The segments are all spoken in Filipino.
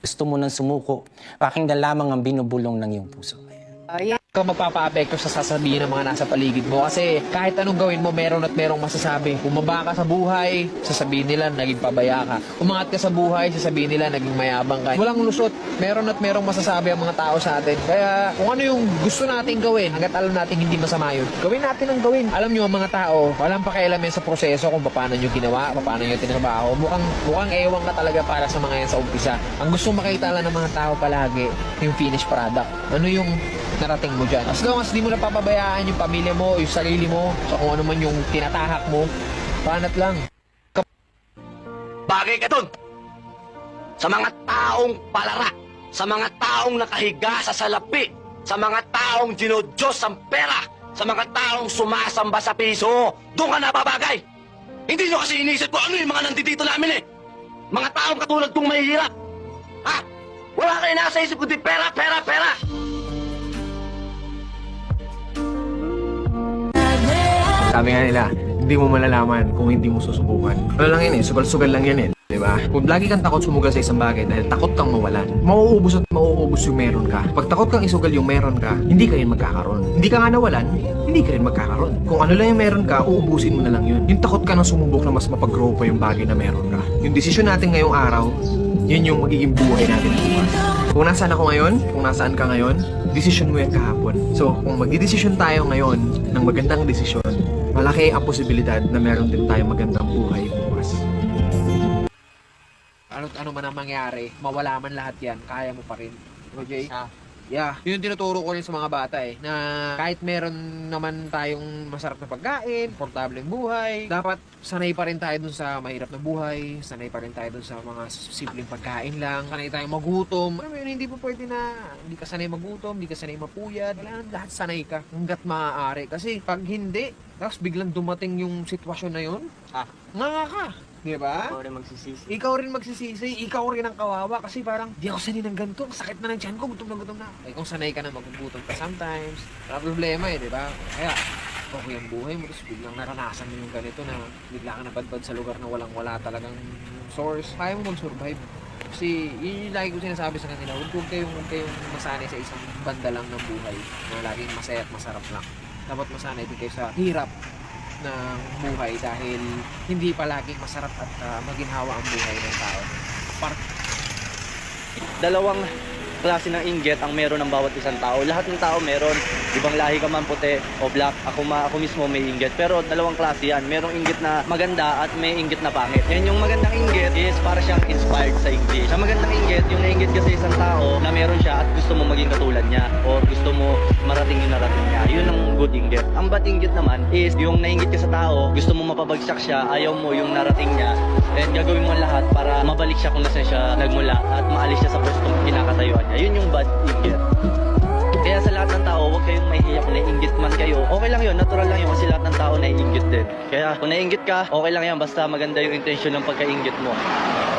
Gusto mo nang sumuko, pakinggan lamang ang binubulong ng iyong puso. Ayan ka magpapa-apekto sa sasabihin ng mga nasa paligid mo kasi kahit anong gawin mo meron at merong masasabi. Bumaba ka sa buhay, sasabihin nila naging pabaya ka. Umangat ka sa buhay, sasabihin nila naging mayabang ka. Walang lusot, meron at merong masasabi ang mga tao sa atin. Kaya kung ano yung gusto nating gawin, hanggat alam natin hindi masama yun, gawin natin ang gawin. Alam nyo ang mga tao, walang pakialam yan sa proseso kung paano nyo ginawa, paano nyo tinabaho. Mukhang ewan ka talaga para sa mga yan sa umpisa. Ang gusto makita lang ng mga tao palagi, yung finished product. Ano yung narating mo dyan. As long as di mo napapabayaan yung pamilya mo, yung sarili mo, sa kung ano man yung tinatahak mo, panat lang. Bagay ka dun! Sa mga taong palara, sa mga taong nakahiga sa salapi, sa mga taong dinodyos ang pera, sa mga taong sumasamba sa piso, doon ka napabagay! Hindi nyo kasi inisip ko ano yung mga nandito namin eh! Mga taong katulad kong mahihirap! Ha? Wala kayo nasa isip kundi pera, pera, pera! Sabi nga nila, hindi mo malalaman kung hindi mo susubukan. Ano lang yan eh, sugal-sugal lang yan eh. Diba? Kung lagi kang takot sumugal sa isang bagay dahil takot kang mawalan, mauubos at mauubos yung meron ka. Pag takot kang isugal yung meron ka, hindi ka rin magkakaroon. Hindi ka nga nawalan, hindi ka rin magkakaroon. Kung ano lang yung meron ka, uubusin mo na lang yun. Yung takot ka na sumubok na mas mapag-grow pa yung bagay na meron ka. Yung desisyon natin ngayong araw, yun yung magiging buhay natin bukas. Kung nasaan ako ngayon, kung nasaan ka ngayon, desisyon mo yan kahapon. So, kung magdidesisyon tayo ngayon ng magandang desisyon, malaki ang posibilidad na meron din tayong magandang buhay bukas. Ano man ang mangyari, mawala man lahat yan, kaya mo pa rin. Diba, Jay? Yeah. Yun yung tinuturo ko rin sa mga bata eh, na kahit meron naman tayong masarap na pagkain, komportableng buhay, dapat sanay pa rin tayo dun sa mahirap na buhay, sanay pa rin tayo dun sa mga simpleng pagkain lang, sanay tayong magutom. Alam mo yun, hindi po pwede na hindi ka sanay magutom, hindi ka sanay mapuyat, kailangan lahat sanay ka hanggat maaari. Kasi pag hindi, tapos biglang dumating yung sitwasyon na yun, nga ka. Di ba? Ikaw rin magsisisi. Ikaw rin magsisisi, ikaw rin ang kawawa kasi parang di ako sanay ng ganito, sakit na ng tiyan ko, gutom na. Eh kung sanay ka na magugutom ka sometimes, wala problema eh, di ba? Kaya, okay ang buhay mo, tapos biglang naranasan mo yung ganito na bigla ka napadpad sa lugar na walang-wala talagang source, kaya mo mag-survive. Kasi yun yung lagi ko sinasabi sa kanila, huwag kayong masanay sa isang banda lang ng buhay na laging masaya at masarap lang. Dapat masanay din kayo sa hirap ng buhay dahil hindi palaging masarap at maginhawa ang buhay ng tao. Dalawang klase ng inggit ang meron ng bawat isang tao. Lahat ng tao meron. Ibang lahi ka man puti o black. Ako mismo may inggit. Pero dalawang klase yan. Merong inggit na maganda at may inggit na pangit. Yan yung magandang inggit is para siyang inspired sa English. Sa magandang inggit, yung nainggit ka sa isang tao na meron siya at gusto mo maging katulad niya o gusto mo marating yung narating niya. Yun ang good inggit. Ang bad inggit naman is yung nainggit ka sa tao, gusto mo mapabagsak siya, ayaw mo yung narating niya, and gagawin mo lahat para mabalik siya kung nasaan siya nagmula at maalis siya sa pwestong kinakatayuan niya. Yun yung bad inggit. Kaya sa lahat ng tao, huwag kayong mahihiya kung naiinggit man kayo. Okay lang yun, natural lang yun kasi lahat ng tao naiinggit din. Kaya kung naiinggit ka, okay lang yan basta maganda yung intention ng pagkainggit mo.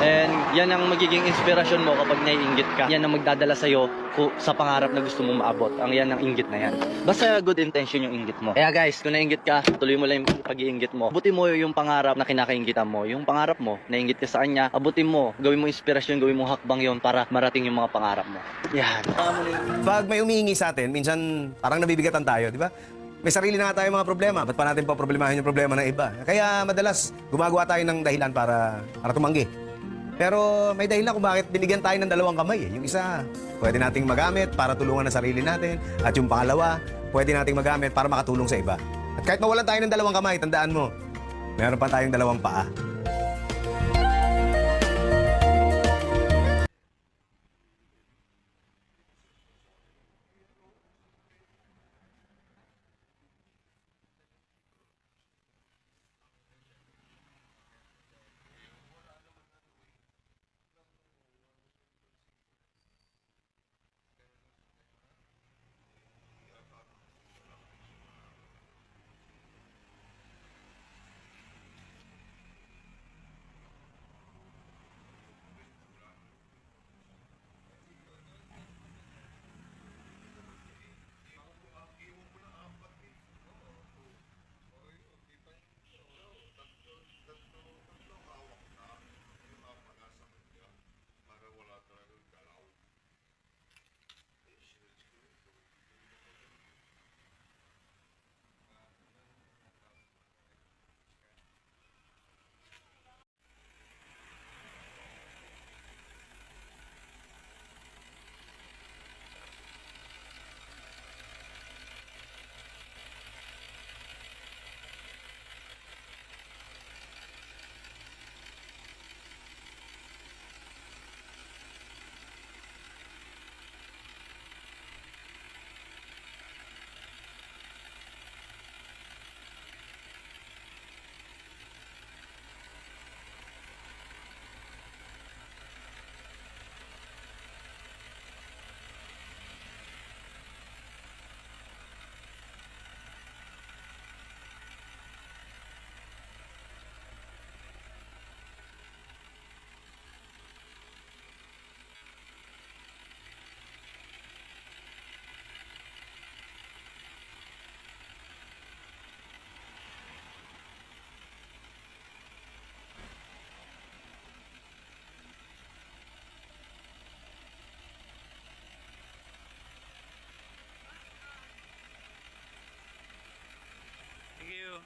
And yan ang magiging inspirasyon mo kapag naiinggit ka. Yan ang magdadala sa'yo sa pangarap na gusto mo maabot. Ang yan ang inggit na yan. Basta good intention yung inggit mo. Kaya guys, kung naiinggit ka, tuloy mo lang yung pag-iinggit mo. Abutin mo yung pangarap na kinakainggitan mo. Yung pangarap mo, naiinggit ka sa kanya, abutin mo. Gawin mo inspirasyon, gawin mo hakbang yon para marating yung mga pangarap mo. Yan. Pag may umihingi sa atin, minsan parang nabibigatan tayo, di ba? May sarili na nga tayo mga problema. Ba't pa natin pa problemahin yung problema ng iba? Kaya madalas gumagawa tayo ng dahilan para tumanggi. Pero may dahilan kung bakit binigyan tayo ng dalawang kamay. Yung isa, pwede nating magamit para tulungan ang sarili natin. At yung pangalawa, pwede nating magamit para makatulong sa iba. At kahit mawalan tayo ng dalawang kamay, tandaan mo, meron pa tayong dalawang paa.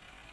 no?